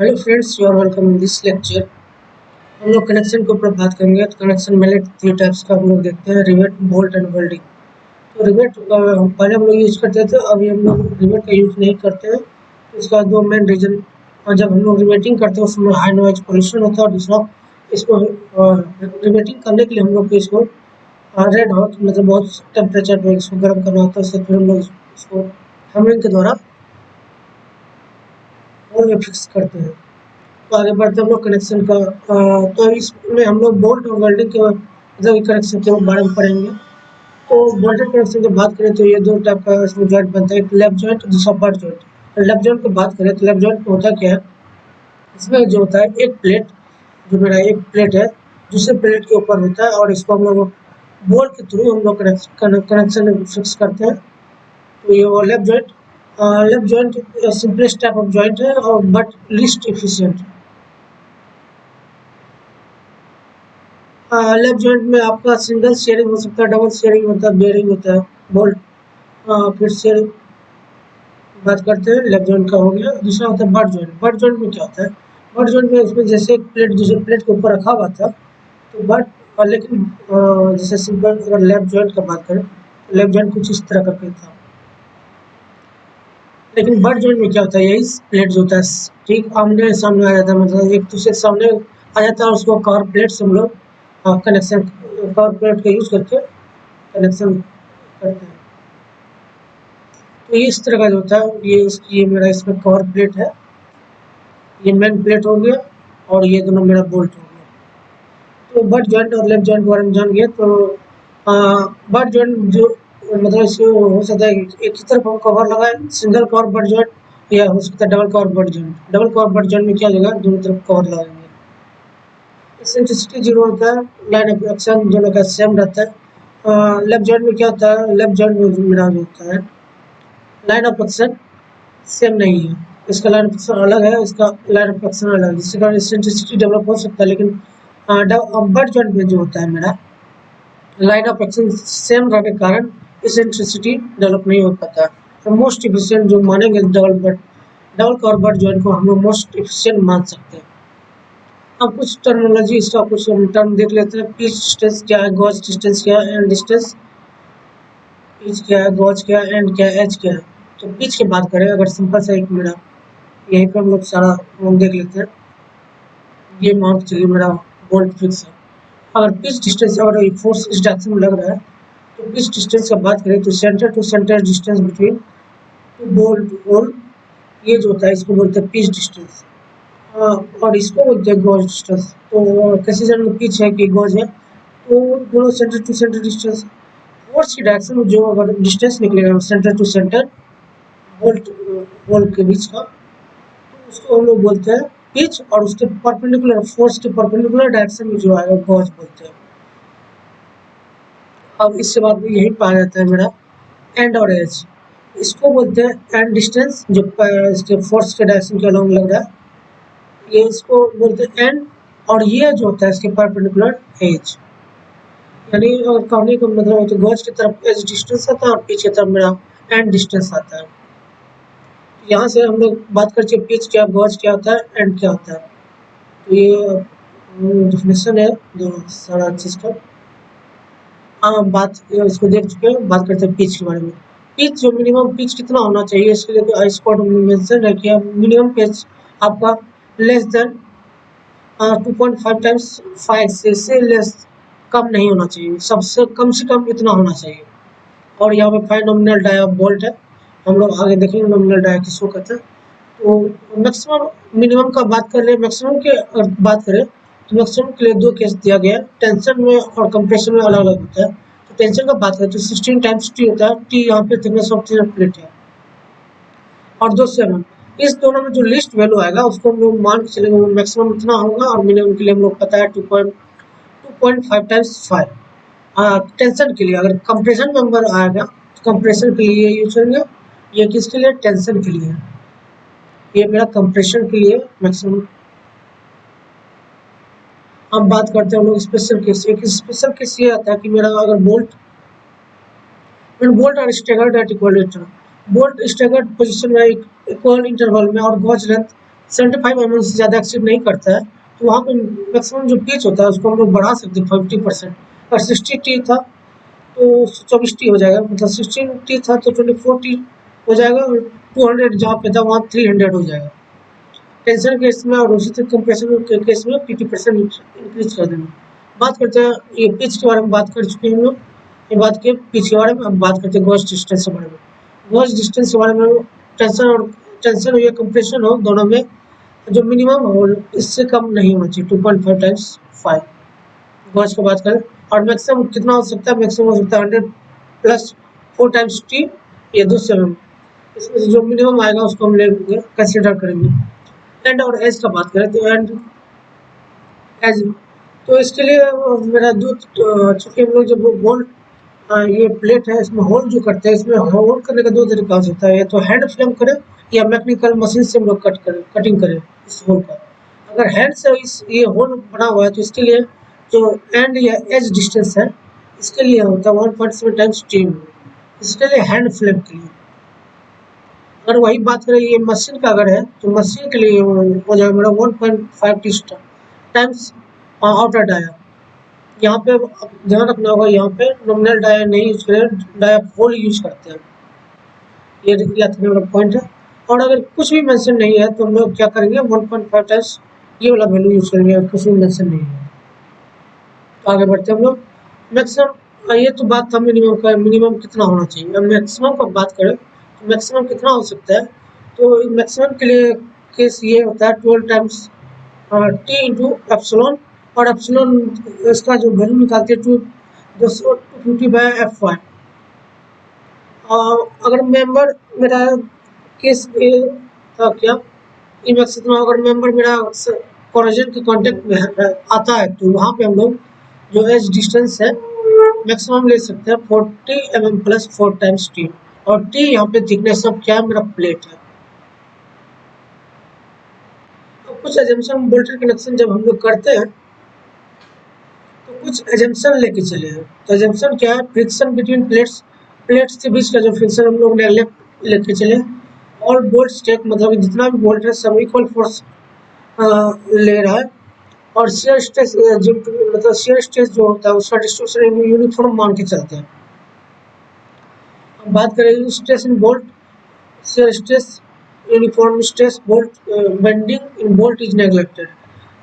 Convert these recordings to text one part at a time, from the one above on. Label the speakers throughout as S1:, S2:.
S1: Hello friends, you are welcome in this lecture. हम लोग connection के ऊपर बात करेंगे। तो कनेक्शन मेनली थ्री टाइप्स का हम लोग देखते हैं: रिवेट, बोल्ट एंड वेल्डिंग। तो रिवेट पहले हम लोग यूज़ करते थे, अभी हम लोग रिवेट का यूज़ नहीं करते हैं। तो इसका दो मेन रीज़न, जब हम लोग रिवेटिंग करते हैं उसमें हाई नॉइज पोल्यूशन होता है, और दूसरा इसको रिवेटिंग करने के लिए हम लोग को इसको रेड हॉट मतलब बहुत टेम्परेचर पे इसको गर्म करना होता है। उससे फिर हम लोग इसको हैमरिंग के द्वारा और फिक्स करते हैं। तो आगे बढ़ते हम लोग कनेक्शन का। तो इसमें हम लोग बोल्ट और वेल्डिंग के मतलब कनेक्शन के बारे में पढ़ेंगे। तो बोल्टेड कनेक्शन की बात करें तो ये दो टाइप का इसमें जॉइंट बनता है, एक लेफ्ट जॉइंट, दूसरा बट जॉइंट। लेफ्ट जॉइंट की बात करें तो लेफ्ट जॉइंट में होता क्या है, इसमें जो होता है एक प्लेट, जो मेरा एक प्लेट है दूसरे प्लेट के ऊपर होता है, और इसको हम लोग बोल्ट के थ्रू हम लोग कनेक्शन फिक्स करते हैं। तो ये वो left joint simplest type of joint है और but least efficient. Left joint में आपका सिंगल शेयरिंग हो सकता है, डबल शेयरिंग होता है, बेयरिंग होता है, बोल्ट। फिर शेयरिंग बात करते हैं, लेफ्ट जॉइंट का हो गया। दूसरा होता है बट जॉइंट। बट जॉइंट में क्या होता है, बट जॉइंट में इसमें जैसे एक प्लेट दूसरे प्लेट के ऊपर रखा हुआ था, तो बट लेकिन जैसे सिंपल अगर लेफ्ट जॉइंट का बात करें तो लेफ्ट जॉइंट कुछ इस तरह करके था। लेकिन बट जॉइंट में क्या होता है, यही प्लेट जो होता है ठीक आमने सामने आ जाता है, मतलब एक दूसरे के सामने आ जाता है, और उसको कवर प्लेट से हम लोग कनेक्शन कवर प्लेट का यूज करके कनेक्शन करते हैं। तो ये इस तरह का जो होता है, ये मेरा इसमें कवर प्लेट है, ये मेन प्लेट हो गया, और ये दोनों मेरा बोल्ट हो गया। तो बट जॉइंट और लेफ्ट जॉइंट के बारे में जान गया। तो बट जॉइंट जो मतलब इसको हो सकता है एक ही तरफ हम कवर लगाए, सिंगल कवर बट जॉइंट, या हो सकता है double cover butt joint. Double cover butt joint में क्या होगा, दोनों तरफ कवर लगाएंगे। इसेंट्रिसिटी जीरो होता है, लाइन ऑफ एक्शन दोनों का सेम रहता है। लेफ्ट जॉइंट में क्या होता है, लेफ्ट जॉइंट में मेरा जो होता है लाइन ऑफ एक्शन सेम नहीं है, इसका लाइन ऑफ एक्शन अलग है, इसका लाइन ऑफ एक्शन अलग है, जिससे कारण इसेंट्रिसिटी डेवलप हो सकता है। लेकिन बट जॉइंट में जो होता है मेरा लाइन ऑफ एक्शन सेम रहने के कारण इसेंट्रिसिटी डेवलप नहीं हो पाता। तो मोस्ट इफिशियंट जो मानेंगे डबल कवर बट जॉइंट को हम लोग मोस्ट इफिशियंट मान सकते हैं। अब कुछ टर्मिनोलॉजी इसका कुछ टर्म देख लेते हैं। पिच डिस्टेंस क्या है, गॉज डिस्टेंस क्या है, एंड डिस्टेंस। पिच क्या है, गॉज क्या है, एंड क्या है, एच क्या है। तो पिच की बात करें, अगर सिंपल सा एक मेरा यहीं पर हम लोग सारा देख लेते हैं। ये मान के चलिए मेरा बोल्ट फिक्स है। अगर पिच डिस्टेंस और फोर्स इस डायरेक्शन में लग रहा है, तो पिच डिस्टेंस की बात करें तो centre to centre distance between two bolt hole, ये जो होता है इसको बोलते हैं पिच डिस्टेंस। और इसको बोलते हैं गॉज डिस्टेंस। तो कैसे जान पिच है कि गॉज है, तो दोनों centre to centre distance, force की डायरेक्शन में जो अगर डिस्टेंस निकलेगा centre to centre bolt bolt के बीच का, तो उसको हम लोग बोलते हैं पिच, और उसके परपेंडिकुलर फोर्स के परपेंडिकुलर डायरेक्शन में जो आएगा गॉज बोलते हैं। अब इससे बाद में यही पाया जाता है मेरा एंड और एज। इसको बोलते हैं एंड डिस्टेंस, जो इसके फोर्स के डायरेक्शन के अलॉन्ग लग रहा है, ये इसको बोलते हैं एंड। और ये जो होता है इसके परपेंडिकुलर एज, यानी कहने का मतलब है तो गॉज की तरफ एज डिस्टेंस आता है और पिच की तरफ मेरा एंड डिस्टेंस आता है। यहाँ से हम लोग बात करते हैं पिच क्या, गॉज क्या होता है, एंड क्या होता है। तो ये डिफिनेशन है दोनों सारा चीज़ का। हाँ, बात इसको देख चुके हैं, बात करते हैं पिच के बारे में। पिच जो मिनिमम पिच कितना होना चाहिए, इसके लिए स्पॉट मेंशन है कि मिनिमम पिच आपका लेस देन 2.5 टाइम्स 5 से लेस कम नहीं होना चाहिए, सबसे कम से कम इतना होना चाहिए। और यहाँ पे फाइव नॉमिनल डाया बोल्ट है, हम लोग आगे देखेंगे नॉमिनल डाया किसको कहते हैं। तो मैक्सिमम मिनिमम का बात कर रहे हैं, मैक्सिमम की अगर बात करें तो मैक्सिमम के लिए दो केस दिया गया है, टेंशन में और कंप्रेशन में अलग अलग होता है। तो टेंशन का बात करें तो 16 टाइम्स टी होता है, टी यहाँ पे थिकनेस ऑफ प्लेट है, और 2 7। इस दोनों में जो लिस्ट वैल्यू आएगा उसको हम लोग मान के चलेंगे मैक्सिमम इतना होगा, और मिनिमम के लिए हम लोग पता है 2.5 टाइम्स 5। टेंशन के लिए अगर कंप्रेशन नंबर आएगा तो कंप्रेशन के लिए यूज करेंगे, ये किसके लिए, टेंशन के लिए। ये मेरा कंप्रेशन के लिए मैक्सिमम। अब बात करते हैं हम लोग स्पेशल केस। एक स्पेशल केस ये आता है कि मेरा अगर बोल्ट बोल्ट और staggered at equal bolt staggered position में इक्वल इंटरवल में और गॉज लेंथ 75 mm से ज़्यादा एक्सीड नहीं करता है, तो वहाँ पे मैक्सिमम जो पिच होता है उसको हम लोग बढ़ा सकते हैं 50%। और 60T था तो 24T हो जाएगा, मतलब 16T था तो 24T हो जाएगा, और 200 जहाँ पे था वहाँ 300 हो जाएगा टेंशन केस में, और उसी तरह कंप्रेशन के केस में 50% इंक्रीज कर देना। बात करते हैं ये पिच के बारे में, बात कर चुके हैं हम लोग, ये बात की पिच के बारे में। अब बात करते हैं गॉस डिस्टेंस के बारे में। गॉस डिस्टेंस के बारे में टेंशन हो या कंप्रेशन हो, दोनों में जो मिनिमम हो इससे कम नहीं होना चाहिए, 2.5 टाइम्स 5 गॉस की बात करें। और मैक्सिमम कितना हो सकता है, मैक्सिमम हो सकता है 100 प्लस 4 टाइम्स टी या 2 इसमें से जो मिनिमम आएगा उसको हम लेंगे, कंसिडर करेंगे। एंड और एज का बात करें तो एंड एज, तो इसके लिए मेरा दो चूँकि हम लोग जब बोल्ट ये प्लेट है इसमें होल जो करते हैं, इसमें होल करने का दो तरीका हो सकता है, या तो हैंड फ्लेम करें या मैकेनिकल मशीन से हम लोग कटिंग करें इस होल का। अगर हैंड से इस ये होल बना हुआ है तो इसके लिए जो एंड या एज डिस्टेंस है इसके लिए होता है 1.7 टाइम्स टीम, इसके लिए हैंड फ्लेम के लिए। अगर वही बात करें ये मशीन का अगर है तो मशीन के लिए हो जाएगा मेरा 1.5 टी टाइम्स आउटर डाया। यहाँ पे ध्यान रखना होगा, यहाँ पे नॉमिनल डाया नहीं यूज करें, डाया होल यूज करते हैं, ये याद रखने वाला पॉइंट है। और अगर कुछ भी मेंशन नहीं है तो हम लोग क्या करेंगे 1.5 टाइम्स ये वाला वैल्यू यूज करेंगे, अगर कुछ भी मेंशन नहीं है तो आगे बढ़ते हम लोग। मैक्सिमम ये तो बात था मिनिमम का, मिनिमम कितना होना चाहिए। अब मैक्सिमम का बात करें तो मैक्सिमम कितना हो सकता है, तो मैक्सिमम के लिए केस ये होता है 12 टाइम्स टी इंटू एप्सिलॉन, और एप्सिलॉन इसका जो वैल्यू निकालते हैं 250/Fy। अगर मेंबर मेरा केस ये था क्या, अगर मेंबर मेरा कोरोजन के कांटेक्ट में आता है तो वहाँ पे हम लोग जो एज डिस्टेंस है मैक्सिमम ले सकते हैं 40 mm प्लस 4 टाइम्स टी, और टी यहाँ पे थिकनेस ऑफ क्या मेरा प्लेट है। तो कुछ एजम्पशन बोल्टेड कनेक्शन जब हम लोग करते हैं तो कुछ एजम्पशन लेके चले हैं। तो एजम्पशन क्या है, फ्रिक्शन बिटवीन प्लेट्स के बीच का जो फ्रिक्शन हम लोग नेगलेक्ट लेके चले, और बोल्ट स्टेक मतलब जितना भी बोल्ट है सब इक्वल फोर्स ले रहा है, और शियर स्ट्रेस जो मतलब शियर स्ट्रेस जो होता है उसका डिस्ट्रीब्यूशन यूनिफॉर्म मान के चलते हैं। अब बात करें stress in bolt, shear stress uniform stress bolt bending in bolt is neglected,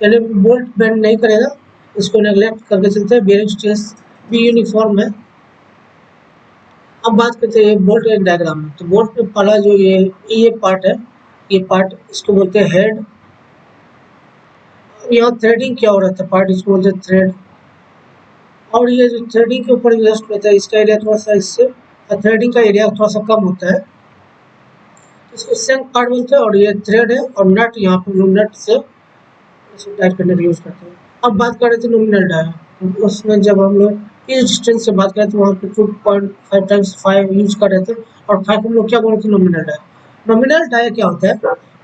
S1: यानी बोल्ट बेंड नहीं करेगा, इसको नेगलेक्ट करके चलते हैं, बेयरिंग स्ट्रेस भी यूनिफॉर्म है। अब बात करते हैं बोल्ट डायग्राम में, तो बोल्ट में पहला जो ये पार्ट है, ये पार्ट इसको बोलते हैं हेड। यहाँ थ्रेडिंग क्या हो रहा था पार्ट, इसको बोलते हैं थ्रेड। और ये जो थ्रेडिंग के ऊपर इन्वेस्ट होता है इसका एरिया थोड़ा सा इससे थ्रेडिंग का एरिया थोड़ा सा कम होता है, इसको सेंक पार्ट बोलते हैं। और ये थ्रेड है, और नट यहाँ पे हम नट से इसको टाइट करने के लिए यूज करते हैं। अब बात कर रहे थे नॉमिनल डाया, उसमें जब हम लोग इस डिस्टेंस से बात करें तो वहाँ पे 2.5 टाइम्स 5 यूज कर रहे थे, और 5 हम लोग क्या बोल रहे थे नॉमिनल डाया। नॉमिनल डाया क्या होता है,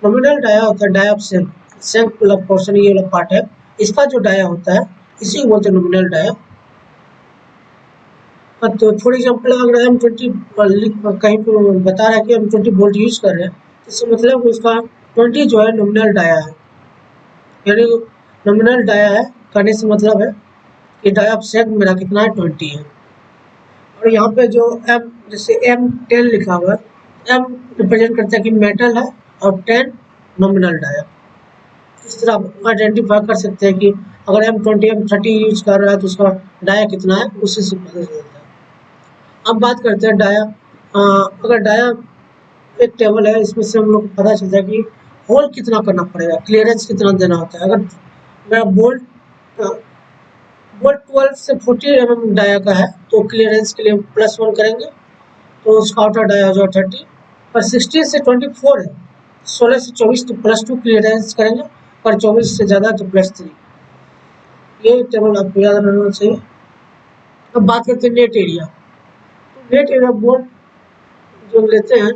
S1: नॉमिनल डाया होता है डाया ऑफ सेंक, सेंक वाला पोर्शन ये वाला पार्ट है, इसका जो डाया होता है इसी को बोलते हैं नॉमिनल डाया। तो फॉर एग्जाम्पल अगर M20 कहीं पर बता रहा है कि M20 वोल्ट यूज कर रहे हैं, इसका मतलब उसका 20 जो है नॉमिनल डाया है, यानी नॉमिनल डाया है करने से मतलब है कि डाया ऑफ सेंक मेरा कितना है 20 है। और यहाँ पे जो M जैसे M10 लिखा हुआ है, M रिप्रेजेंट करता है कि मेटल है, और 10 नॉमिनल डाया। इस तरह आप आइडेंटिफाई कर सकते हैं कि अगर M20 M30 यूज कर रहा है तो उसका डाया कितना है, उसी से पता चलता है। अब बात करते हैं डाया, अगर डाया एक टेबल है, इसमें से हम लोग को पता चलता है कि होल कितना करना पड़ेगा, क्लियरेंस कितना देना होता है। अगर मेरा बोल्ट 12 से 40 mm डाया का है तो क्लियरेंस के लिए +1 करेंगे, तो उसका आउटर डाया हो जाएगा 30, और 16 से 24 है, 16 से 24 तो +2 क्लियरेंस करेंगे, और 24 से ज़्यादा तो +3। ये टेबल आपको याद रखना चाहिए। अब बात करते हैं नेट एरिया। तो नेट एरिया बोल्ट जो लेते हैं,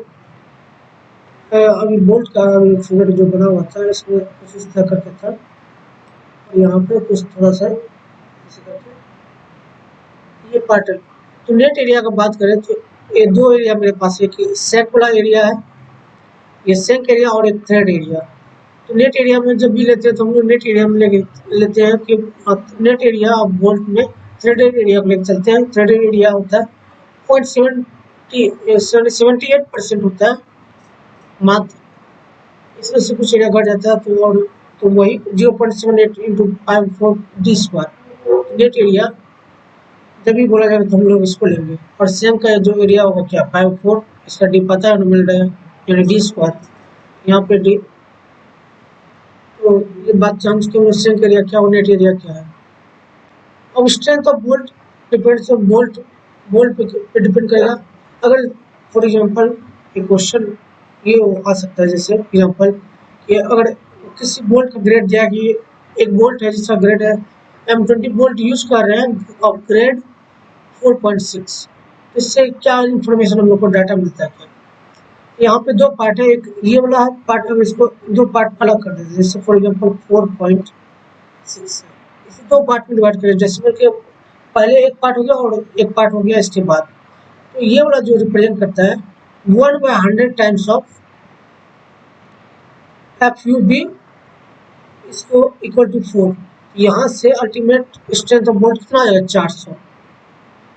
S1: अभी बोल्ट का फिगर जो बना हुआ था इसमें कुछ इस तरह करके था, और यहाँ पे कुछ थोड़ा सा ऐसे करके ये पार्ट है। तो नेट एरिया का बात करें तो ये दो एरिया मेरे पास, एक सेंक वाला एरिया है, ये सेंक एरिया, और एक थ्रेड एरिया। तो नेट एरिया में जब भी लेते हैं तो हम लोग नेट एरिया में लेते हैं कि नेट एरिया ऑफ बोल्ट में थ्रेडेड एरिया को लेकर चलते हैं। थ्रेडेड एरिया होता है 0.78% होता है मात्र, इसमें से कुछ एरिया घट जाता है तो वही 0.78 into 5 D square net area जब भी बोला जाएगा तो हम लोग इसको लेंगे। और सेम का जो एरिया होगा क्या 5 इसका डी पता है मिल रहा है यानी डी स्क्वायर यहाँ पे डी। तो ये बात जान चुके हैं सेम एरिया क्या और नेट एरिया क्या है। अब strength of bolt depends on bolt पे डिपेंड करेगा। अगर फॉर एग्जांपल एक क्वेश्चन ये आ सकता है जैसे एग्जांपल कि अगर किसी बोल्ट का ग्रेड दिया कि एक बोल्ट है जिसका ग्रेड है M20 बोल्ट यूज कर रहे हैं और ग्रेड 4.6, तो इससे क्या इन्फॉर्मेशन हम लोग को डाटा मिलता है क्या। यहाँ पे दो पार्ट है, एक ये वाला पार्ट हम इसको दो पार्ट अलग कर देते हैं जैसे फॉर एग्जांपल 4.6 इसे दो पार्ट में डिवाइड करें डेसिमल के पहले एक पार्ट हो गया और एक पार्ट हो गया इसके बाद। तो ये वाला जो रिप्रेजेंट करता है 1/100 टाइम्स ऑफ FUB इसको इक्वल टू 4। यहाँ से अल्टीमेट स्ट्रेंथ ऑफ बोल्ट कितना आ जाएगा 400।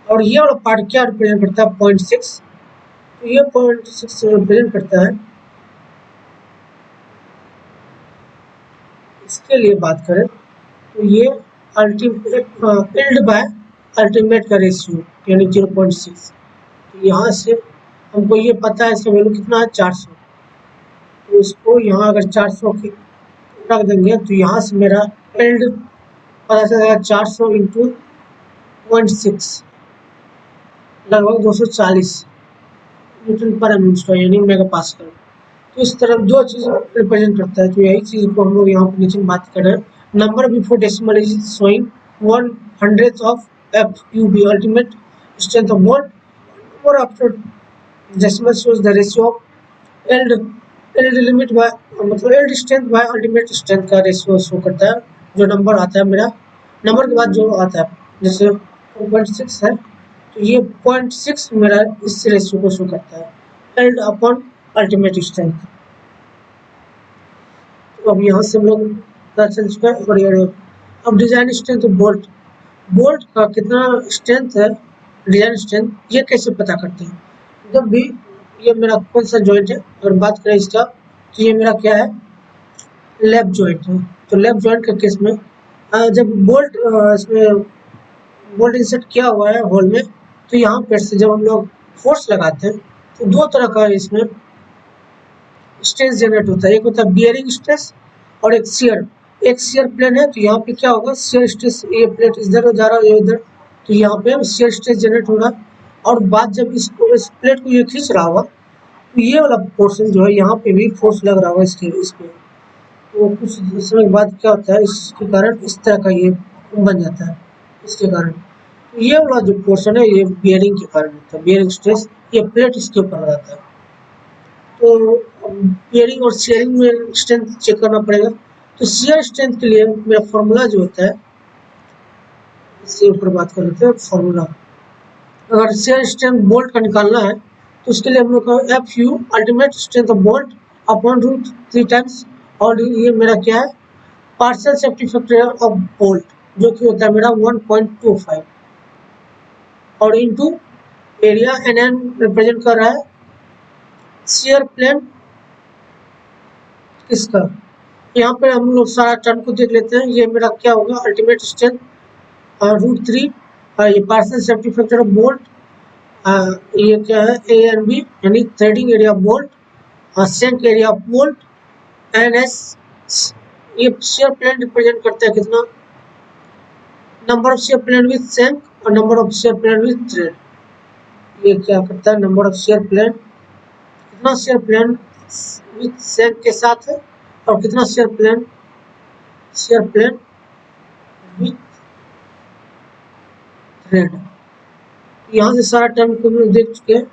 S1: और ये वाला पार्ट क्या रिप्रेजेंट करता है 0.6, तो ये 0.6 रिप्रेजेंट करता है। इसके लिए बात करें तो ये अल्टीमेट इल्ड बाय अल्टीमेट का रेशियो यानी 0.6। तो यहाँ से हमको ये पता है इसका वैल्यू कितना है 400, तो इसको यहाँ अगर 400 की रख देंगे तो यहाँ से मेरा इल्ड पता चलेगा 400 इंटू 0.6 लगभग 240 न्यूटन पर एम स्क्वायर यानी मेगा पास्कल। तो इस तरह दो चीज़ रिप्रेजेंट करता है। तो यही चीज़ को हम लोग यहाँ पर नीचे बात कर रहे हैं। Number before decimal is showing 1/100 of FUB ultimate strength of bolt और after decimal shows the ratio of yield limit by मतलब yield strength by ultimate strength का रेशियो शो करता है। जो नंबर आता है मेरा नंबर के बाद जो आता है जैसे 4.6 है तो ये 0.6 मेरा इस रेशियो को शो करता है एल्ड अपॉन अल्टीमेट स्ट्रेंथ। तो अब यहाँ से हम लोग पता चल चुका है। और अब डिजाइन स्ट्रेंथ ऑफ बोल्ट का कितना स्ट्रेंथ है डिजाइन स्ट्रेंथ ये कैसे पता करते हैं। जब भी ये मेरा कौन सा जॉइंट है अगर बात करें इसका तो ये मेरा क्या है लेफ्ट जॉइंट है। तो लेफ्ट जॉइंट के केस में जब बोल्ट इसमें बोल्ट इंसर्ट किया हुआ है होल में तो यहाँ पर से जब हम लोग फोर्स लगाते हैं तो दो तरह का इसमें स्ट्रेस जनरेट होता है। एक होता है बियरिंग स्ट्रेस और एक शियर प्लेन है। तो यहाँ पे क्या होगा शियर स्ट्रेस ये प्लेट इधर जा रहा है ये इधर तो यहाँ पे शियर स्ट्रेस जनरेट होगा। और बाद जब इस प्लेट को ये खींच रहा होगा तो ये वाला पोर्शन जो है यहाँ पे भी फोर्स लग रहा होगा इस पे। तो कुछ समय के बाद क्या होता है इसके कारण इस तरह का ये बन जाता है इसके कारण। तो ये वाला जो पोर्शन है ये बियरिंग के कारण होता है बियरिंग स्ट्रेस ये प्लेट इसके ऊपर लगाता है। तो बियरिंग और शेयरिंग में स्ट्रेंथ चेक करना पड़ेगा। तो शियर स्ट्रेंथ के लिए मेरा फॉर्मूला जो होता है इसके ऊपर बात कर लेते हैं फॉर्मूला। अगर शियर स्ट्रेंथ बोल्ट का निकालना है तो उसके लिए हम लोग का FU ultimate strength of bolt upon √3 times और ये मेरा क्या है partial safety factor of bolt जो कि होता है मेरा 1.25 और इनटू एरिया NN रिप्रेजेंट कर रहा है शियर प्लेन किसका। यहाँ पे हम लोग सारा टर्म को देख लेते हैं। ये मेरा क्या होगा अल्टीमेट स्ट्रेंथ √3 ये partial safety factor of bolt ये क्या है A and B यानी threading area of bolt shank area of bolt NS ये शियर प्लेन रिप्रेजेंट करता है कितना number of shear plane with shank और number of shear plane with thread. ये क्या करता है नंबर ऑफ शियर प्लेन कितना शियर प्लेन विद सेंक के साथ है और कितना शियर प्लेन विद थ्रेड। यहाँ से सारा टर्म को हम लोग देख चुके हैं।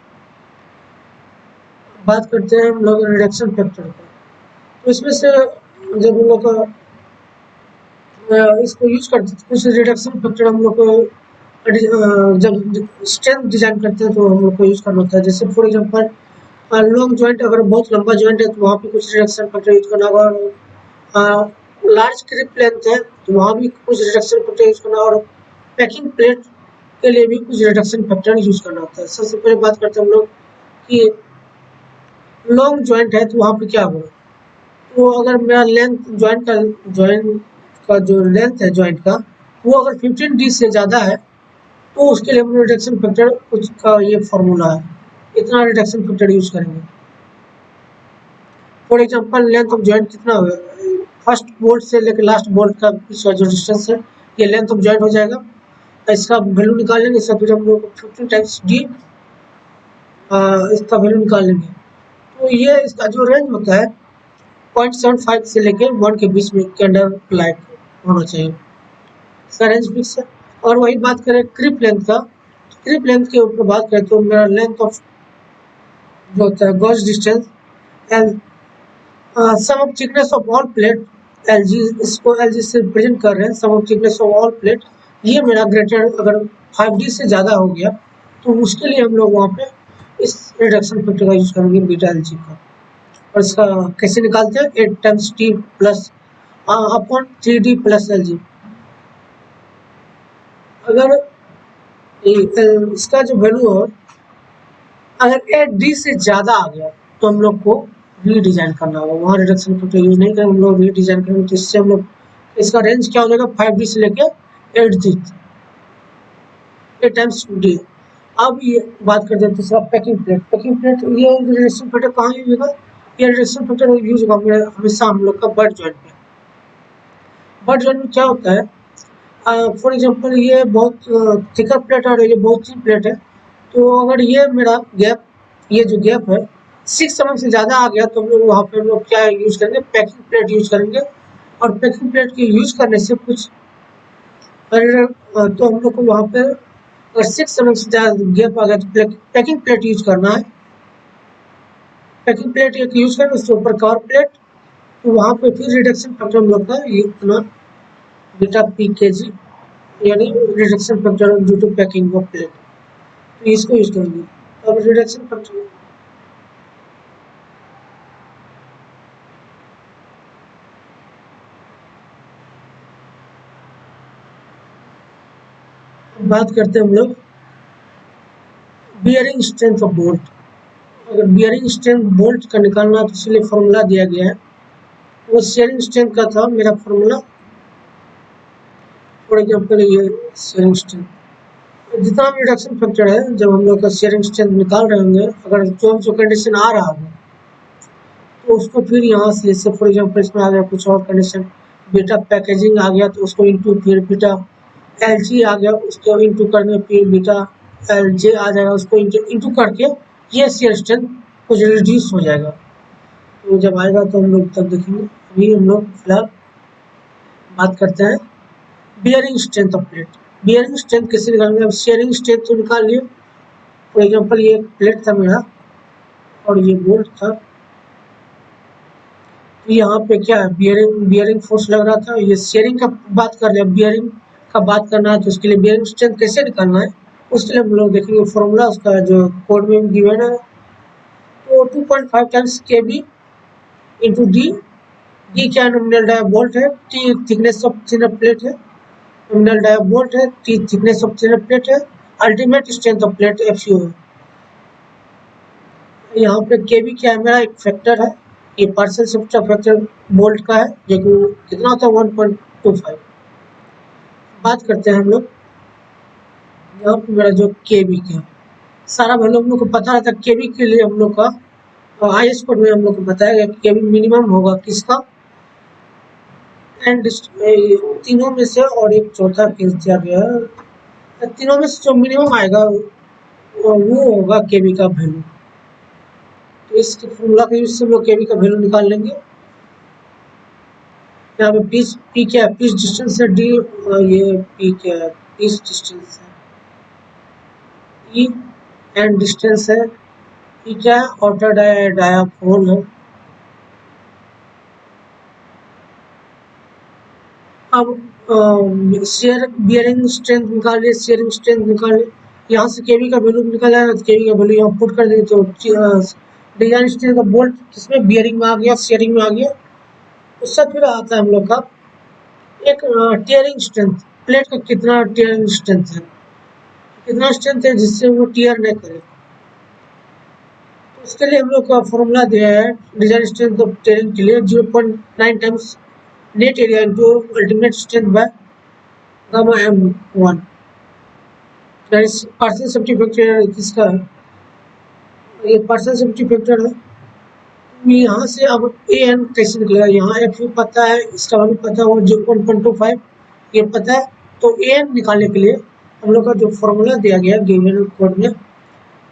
S1: बात करते हैं हम लोग रिडक्शन फैक्टर का। तो इसमें से जब हम लोग इसको यूज करते हैं कुछ रिडक्शन फैक्टर हम लोग को जब स्ट्रेंथ डिजाइन करते हैं तो हम लोग को यूज करना होता है। जैसे फॉर एग्जांपल लॉन्ग जॉइंट अगर बहुत लंबा जॉइंट है तो वहाँ पे कुछ रिडक्शन फैक्टर यूज करना होगा। लार्ज क्रिप लेंथ है तो वहाँ भी कुछ रिडक्शन फैक्टर यूज करना, और पैकिंग प्लेट के लिए भी कुछ रिडक्शन फैक्टर यूज करना होता है। सबसे पहले बात करते हैं हम लोग कि लॉन्ग जॉइंट है तो वहाँ पे क्या होगा। तो अगर मेरा लेंथ जॉइंट का जो लेंथ है जॉइंट का वो अगर 15D से ज़्यादा है तो उसके लिए हम रिडक्शन फैक्टर कुछ का ये फार्मूला है, इतना रिडक्शन फैक्टर यूज करेंगे। For example length of joint कितना होगा, फर्स्ट बोल्ट से लेकर लास्ट बोल्ट का इसका जो डिस्टेंस है ये लेंथ ऑफ जॉइंट हो जाएगा। इसका वैल्यू निकाल लेंगे, इसका फिर हम लोग 15 टाइम्स डी इसका वैल्यू निकाल लेंगे। तो ये इसका जो रेंज होता है 0.75 से लेकर 1 के बीच में के अंडर लाइक होना चाहिए, इसका रेंज फिक्स है। और वही बात करें क्रिप लेंथ का, क्रिप लेंथ के ऊपर बात करें तो मेरा लेंथ ऑफ जो होता है gauge distance L sum of thickness of all plate LG, इसको एलजी से रिप्रेजेंट कर रहे हैं, sum of thickness of all plate. ये मेरा ग्रेटर अगर 5D से ज़्यादा हो गया तो उसके लिए हम लोग वहाँ पे इस रिडक्शन फैक्टर का यूज करेंगे बीटा एलजी का। और इसका कैसे निकालते हैं, 8 times T plus upon 3D plus LG. अगर इसका जो वैल्यू है अगर 8D से ज़्यादा आ गया तो हम लोग को रीडिज़ाइन करना होगा, वहाँ रिडक्शन फैक्टर यूज नहीं करेंगे, हम लोग रीडिज़ाइन करेंगे। तो इससे हम लोग इसका रेंज क्या हो जाएगा 5D से लेके 8D 8 टाइम्स डी। अब ये बात करते हैं दूसरा पैकिंग प्लेट। पैकिंग प्लेट ये रिडक्शन फैक्टर कहाँ यूज होगा, ये रिडक्शन फैक्टर यूज होगा हमेशा हम लोग का बट जॉइंट पे। बट जॉइंट में क्या होता है, फॉर एग्जांपल ये बहुत थिकर प्लेट और ये बहुत थिन प्लेट है, तो अगर ये मेरा गैप, ये जो गैप है 6 mm से ज़्यादा आ गया तो हम लोग वहाँ पे हम लोग क्या यूज करेंगे, पैकिंग प्लेट यूज करेंगे। और पैकिंग प्लेट के यूज करने से कुछ तो हम लोग को वहाँ पे अगर 6 mm से ज़्यादा गैप आ गया तो पैकिंग प्लेट यूज करना है। पैकिंग प्लेट एक यूज करेंगे, उसके ऊपर कवर प्लेट, तो वहाँ पे फिर रिडक्शन फैक्टर हम लोग का ये अपना बीटा पी के जी यानी reduction factor due to packing of plate, तो इसको यूज करेंगे। अब रिडक्शन फैक्टर बात करते हैं हम लोग बियरिंग स्ट्रेंथ ऑफ बोल्ट। अगर बियरिंग स्ट्रेंथ बोल्ट का निकालना है तो इसलिए फॉर्मूला दिया गया है, वो शेयरिंग स्ट्रेंथ का था मेरा फॉर्मूला। फॉर एग्जांपल ये शेयरिंग स्ट्रेंथ, जितना भी रिडक्शन फैक्टर है जब हम लोग का शेयरिंग स्ट्रेंथ निकाल रहे होंगे, अगर जो कंडीशन आ रहा होगा तो उसको फिर यहाँ से जैसे फॉर एग्जांपल इसमें आ गया कुछ और कंडीशन, बीटा पैकेजिंग आ गया तो उसको इंटू फिर बीटा एलजी आ गया, उसको इंटू करने फिर बीटा एलजे आ जाएगा, उसको इंटू करके ये शेयर स्ट्रेंथ कुछ रिड्यूस हो जाएगा। तो जब आएगा तो हम लोग तब देखेंगे। अभी हम लोग फिलहाल बात करते हैं bearing strength of plate. Bearing strength कैसे निकालेंगे, अब शेयरिंग स्ट्रेंथ तो निकाल लिए। फॉर एग्जांपल ये एक प्लेट था मेरा और ये बोल्ट था, तो यहाँ पे क्या है बियरिंग फोर्स लग रहा था। ये शेयरिंग का बात कर रहे हैं, बियरिंग का बात करना है तो उसके लिए बियरिंग स्ट्रेंथ कैसे निकालना है उसके लिए हम लोग देखेंगे फॉर्मूला उसका जो कोड में गिवन है। तो 2.5 टाइम्स के बी इंटू डी, डी क्या नॉमिनल डाया बोल्ट है, T thickness of thinner plate है, नॉमिनल डाया बोल्ट है, T thickness of thinner plate है, ultimate strength of plate F U है। यहाँ पे के बी क्या है मेरा एक फैक्टर है, ये पार्शियल शिफ्ट फैक्टर बोल्ट का है जो कि कितना होता है 1.25। बात करते हैं हम लोग यहाँ पे मेरा जो के बी का सारा वैल्यू हम लोग को पता रहता है। के बी के लिए हम लोग का IS कोड में हम लोग को बताया गया कि के बी मिनिमम होगा किसका, एंड तीनों में से और एक चौथा केस दिया गया है, तीनों में से जो मिनिमम आएगा वो होगा के बी का वैल्यू। तो इस फॉर्मूला के यूज से हम लोग के बी का वैल्यू निकाल लेंगे। यहाँ पे पी क्या है, पीस डिस्टेंस है, डी ये पी क्या है, पीस डिस्टेंस है, ई एंड डिस्टेंस है, ई क्या है आउटर डायाफ्राम है। अब शेयर बियरिंग स्ट्रेंथ निकालिए, शेयरिंग स्ट्रेंथ निकालिए, यहाँ से केवी का वैल्यू निकल जाएगा तो केवी का वैल्यू यहाँ पुट कर देंगे तो डिजाइन स्ट्रेंथ का बोल्ट किसमें बियरिंग में आ गया, शेयरिंग में आ गया, उससे फिर आता है हम लोग का एक टीयरिंग स्ट्रेंथ, प्लेट का कितना टीयरिंग स्ट्रेंथ है, कितना स्ट्रेंथ है जिससे वो टीयर नहीं करे। तो इसके लिए हम लोग का फॉर्मूला दिया है डिजाइन स्ट्रेंथ ऑफ टीयरिंग के लिए 0.9 times net area into ultimate strength by gamma m1। Partial safety factor किसका है, ये पार्शियल सेफ्टी फैक्टर है। यहाँ से अब ए एन कैसे निकलेगा, यहाँ एफ यू पता है, इसका वैल्यू पता है, वो जो 1.25 ये पता है। तो ए एन निकालने के लिए हम लोग का जो फॉर्मूला दिया गया गिवन कोड में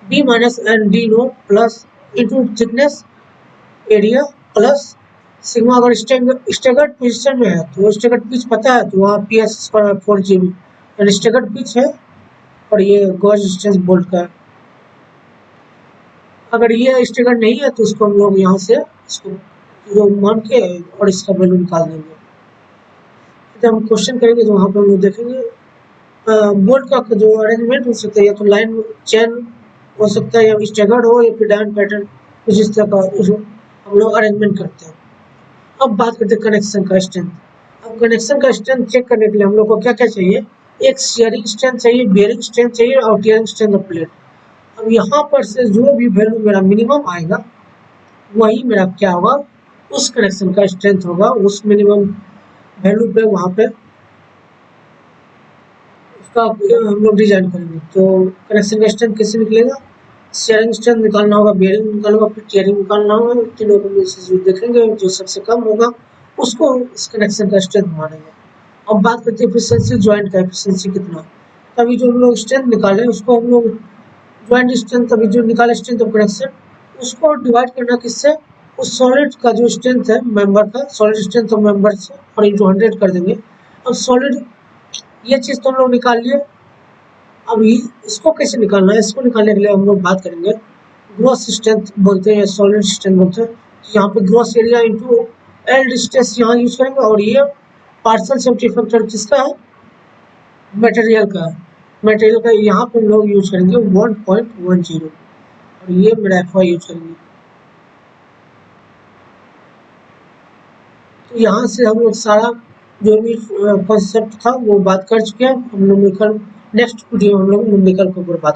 S1: B minus N D no plus into thickness area plus sigma. अगर स्टेगर्ड पोजिशन में है तो स्टेगर्ड पिच पता है तो वहाँ पी एस स्क्वायर 4 GB यानी स्टेगर्ड पिच है और ये गॉज डिस्टेंस बोल्ट का है। अगर ये स्टेगर्ड नहीं है तो इसको हम लोग यहाँ से इसको जो मान के और इसका वैल्यू निकाल देंगे। जब हम क्वेश्चन करेंगे तो वहाँ पर हम लोग देखेंगे बोल्ट का जो अरेंजमेंट हो सकता है या तो लाइन चेन हो सकता है या स्टेगर्ड हो या फिर डायमंड पैटर्न, कुछ इस तरह का हम लोग अरेंजमेंट करते हैं। अब बात करते हैं कनेक्शन का स्ट्रेंथ। अब कनेक्शन का स्ट्रेंथ चेक करने के लिए हम लोग को क्या क्या चाहिए, एक शेयरिंग स्ट्रेंथ चाहिए, बेयरिंग स्ट्रेंथ चाहिए और टीयरिंग स्ट्रेंथ ऑफ प्लेट। अब यहाँ पर से जो भी वैल्यू मेरा मिनिमम आएगा वही मेरा क्या होगा, उस कनेक्शन का स्ट्रेंथ होगा, उस मिनिमम वैल्यू पे वहाँ पे उसका हम लोग डिजाइन करेंगे। तो कनेक्शन का स्ट्रेंथ कैसे निकलेगा, शेयरिंग स्ट्रेंथ निकालना होगा, बेयरिंग निकालना होगा, फिर टीयरिंग निकालना होगा। तीनों को में से जो देखेंगे जो सबसे कम होगा उसको इस कनेक्शन का स्ट्रेंथ मानेंगे। अब बात करते हैं एफिशिएंसी ज्वाइंट का, एफिशिएंसी कितना। अभी जो हम लोग स्ट्रेंथ निकाले उसको हम लोग ज्वाइंट स्ट्रेंथ, अभी जो निकाले स्ट्रेंथ ऑफ कनेक्शन उसको डिवाइड करना किससे, उस सॉलिड का जो स्ट्रेंथ है मेंबर का, सॉलिड स्ट्रेंथ ऑफ मेंबर से और इंटू 100 कर देंगे। अब सॉलिड ये चीज़ तो हम लोग निकाल लिए। अब इसको कैसे निकालना है, इसको निकालने के लिए हम लोग बात करेंगे ग्रॉस स्ट्रेंथ बोलते हैं, सॉलिड स्ट्रेंथ बोलते हैं। यहाँ पे gross area into L distance यहाँ यूज करेंगे और ये पार्शियल सेफ्टी फैक्टर किसका है, मटेरियल का है। मटेरियल का यहाँ पे हम लोग यूज करेंगे 1.10 और ये मेरा एफ यूज करेंगे। तो यहाँ से हम लोग सारा जो भी कॉन्सेप्ट था वो बात कर चुके हैं। हम लोग निकल नेक्स्ट वीडियो हम लोग न्यूमेरिकल के ऊपर बात